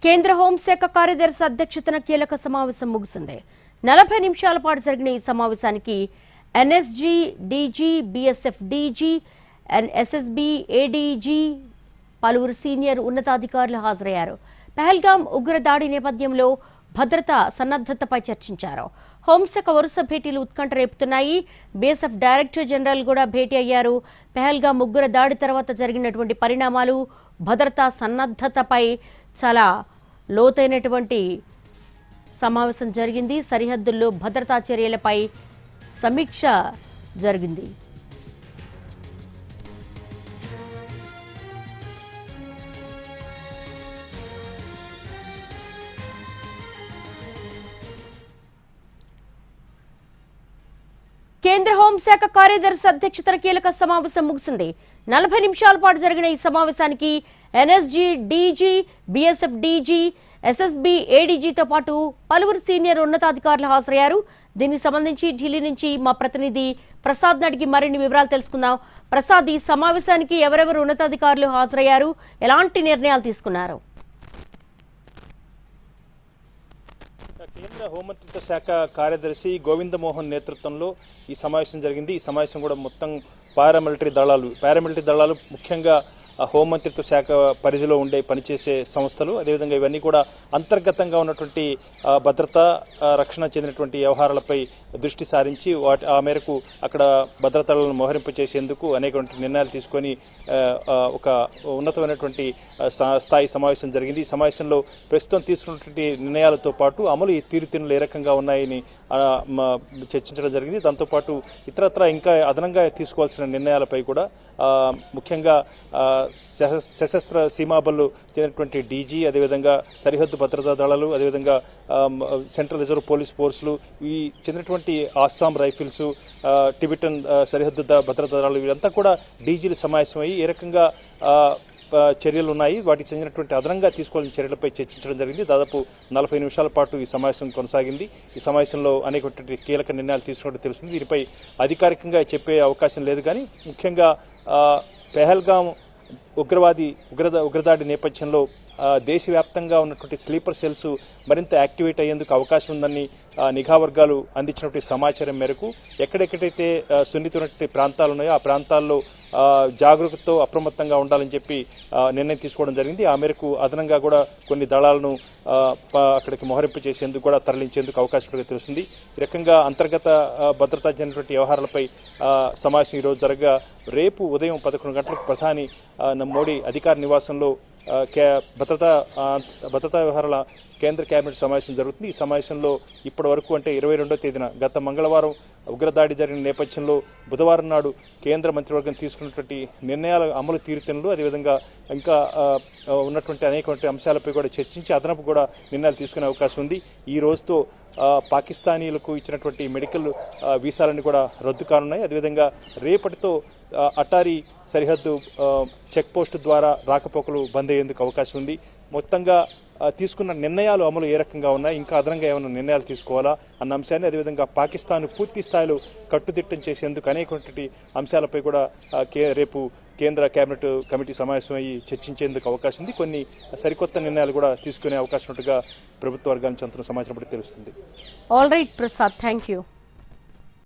కేంద్ర హోంశాఖ కార్యదర్శి అధ్యక్షతన కీలక సమావేశం ముగిసింది. 40 నిమిషాల పాటు జరిగిన ఈ సమావేశానికి NSG DG, BSF DG, SSB ADG, పలువురు సీనియర్ ఉన్నతాధికారులు హాజరయ్యారు. పహల్గామ్ ఉగ్రదాడి నేపథ్యంలో భద్రతా సన్నద్ధతపై చర్చించారు. హోంశాఖ వరుస భేటీలు ఉత్కంఠ రేపుతున్నాయి. బీఎస్ఎఫ్ డైరెక్టర్ జనరల్ కూడా భేటీ అయ్యారు. పహల్గామ్ ఉగ్రదాడి తర్వాత జరిగినటువంటి పరిణామాలు, భద్రతా సన్నద్ధతపై చాలా లోతైనటువంటి సమావేశం జరిగింది. సరిహద్దుల్లో భద్రతా చర్యలపై సమీక్ష జరిగింది. కేంద్ర హోంశాఖ కార్యదర్శి అధ్యక్షతన కీలక సమావేశం ముగిసింది. 40 నిమిషాల పాటు జరిగిన ఈ సమావేశానికి NSG DG, BSF DG, SSB ఏడీజీతో పాటు పలువురు సీనియర్ ఉన్నతాధికారులు హాజరయ్యారు. దీనికి సంబంధించి ఢిల్లీ నుంచి మా ప్రతినిధి ప్రసాద్ అడిగి మరిన్ని వివరాలు తెలుసుకుందాం. ప్రసాద్, ఈ సమావేశానికి ఎవరెవరు ఉన్నతాధికారులు హాజరయ్యారు, ఎలాంటి నిర్ణయాలు తీసుకున్నారు? కేంద్ర హోంమంత్రిత్వ శాఖ కార్యదర్శి గోవింద మోహన్ నేతృత్వంలో ఈ సమావేశం జరిగింది. ఈ సమావేశం కూడా మొత్తం పారామిలిటరీ దళాలు ముఖ్యంగా హోంమంత్రిత్వ శాఖ పరిధిలో ఉండే పనిచేసే సంస్థలు, అదేవిధంగా ఇవన్నీ కూడా అంతర్గతంగా ఉన్నటువంటి భద్రతా రక్షణ చెందినటువంటి వ్యవహారాలపై దృష్టి సారించి ఆ మేరకు అక్కడ భద్రతలను మోహరింపు చేసేందుకు అనేక నిర్ణయాలు తీసుకొని ఒక ఉన్నతమైనటువంటి స్థాయి సమావేశం జరిగింది. ఈ సమావేశంలో ప్రస్తుతం తీసుకున్నటువంటి నిర్ణయాలతో పాటు అమలు తీరుతెన్నులు ఏ రకంగా ఉన్నాయని చర్చించడం జరిగింది. దాంతోపాటు ఇతరత్ర ఇంకా అదనంగా తీసుకోవాల్సిన నిర్ణయాలపై కూడా ముఖ్యంగా సశస్త్ర సీమాబళ్లు చెందినటువంటి డీజీ, అదేవిధంగా సరిహద్దు భద్రతా దళాలు, అదేవిధంగా సెంట్రల్ రిజర్వ్ పోలీస్ ఫోర్సులు, ఈ చెందినటువంటి అస్సాం రైఫిల్స్, టిబెటన్ సరిహద్దు భద్రతా దళాలు, వీరంతా కూడా డీజీలు సమావేశమయ్యి ఏ రకంగా చర్యలు ఉన్నాయి, వాటికి చెందినటువంటి అదనంగా తీసుకోవాల్సిన చర్యలపై చర్చించడం జరిగింది. దాదాపు 40 నిమిషాల పాటు ఈ సమావేశం కొనసాగింది. ఈ సమావేశంలో అనేక కీలక నిర్ణయాలు తీసుకున్నట్టు తెలిసింది. దీనిపై అధికారికంగా చెప్పే అవకాశం లేదు, కానీ ముఖ్యంగా పెహల్గామ్ ఉగ్రదాడి నేపథ్యంలో దేశవ్యాప్తంగా ఉన్నటువంటి స్లీపర్ సెల్స్ మరింత యాక్టివేట్ అయ్యేందుకు అవకాశం ఉందని నిఘా వర్గాలు అందించినటువంటి సమాచారం మేరకు ఎక్కడెక్కడైతే సున్నితమైనటువంటి ప్రాంతాలు ఉన్నాయో ఆ ప్రాంతాల్లో జాగరూకతతో అప్రమత్తంగా ఉండాలని చెప్పి నిర్ణయం తీసుకోవడం జరిగింది. ఆ మేరకు అదనంగా కూడా కొన్ని దళాలను అక్కడికి మోహరింపు చేసేందుకు కూడా తరలించేందుకు అవకాశం తెలుస్తుంది. ఈ రకంగా అంతర్గత భద్రతా చెందినటువంటి వ్యవహారాలపై సమావేశం ఈరోజు జరగగా రేపు ఉదయం 11 గంటలకు ప్రధాని మోడీ అధికార నివాసంలో భద్రతా వ్యవహారాల కేంద్ర కేబినెట్ సమావేశం జరుగుతుంది. ఈ సమావేశంలో ఇప్పటి వరకు అంటే 22వ తేదీన గత మంగళవారం ఉగ్రదాడి జరిగిన నేపథ్యంలో బుధవారం నాడు కేంద్ర మంత్రివర్గం తీసుకున్నటువంటి నిర్ణయాల అమలు తీరుతెన్నులు, అదేవిధంగా ఇంకా ఉన్నటువంటి అనేక అంశాలపై కూడా చర్చించి అదనపు కూడా నిర్ణయాలు తీసుకునే అవకాశం ఉంది. ఈ రోజుతో పాకిస్తానీలకు ఇచ్చినటువంటి మెడికల్ వీసాలన్నీ కూడా రద్దు కానున్నాయి. అదేవిధంగా రేపటితో అటారీ సరిహద్దు చెక్ పోస్టు ద్వారా రాకపోకలు బంద్ అయ్యేందుకు అవకాశం ఉంది. మొత్తంగా తీసుకున్న నిర్ణయాలు అమలు ఏ రకంగా ఉన్నాయి, ఇంకా అదనంగా ఏమైనా నిర్ణయాలు తీసుకోవాలా అన్న అంశాన్ని, అదేవిధంగా పాకిస్తాన్ పూర్తి స్థాయిలో కట్టుదిట్టం చేసేందుకు అనేకటువంటి అంశాలపై కూడా రేపు కేంద్ర కేబినెట్ కమిటీ సమావేశం అయ్యి చర్చించేందుకు అవకాశం ఉంది. కొన్ని సరికొత్త నిర్ణయాలు కూడా తీసుకునే అవకాశం ఉన్నట్టుగా ప్రభుత్వ వర్గాల నుంచి అంతున్న సమాచారం తెలుస్తుంది. All right Prasad, thank you.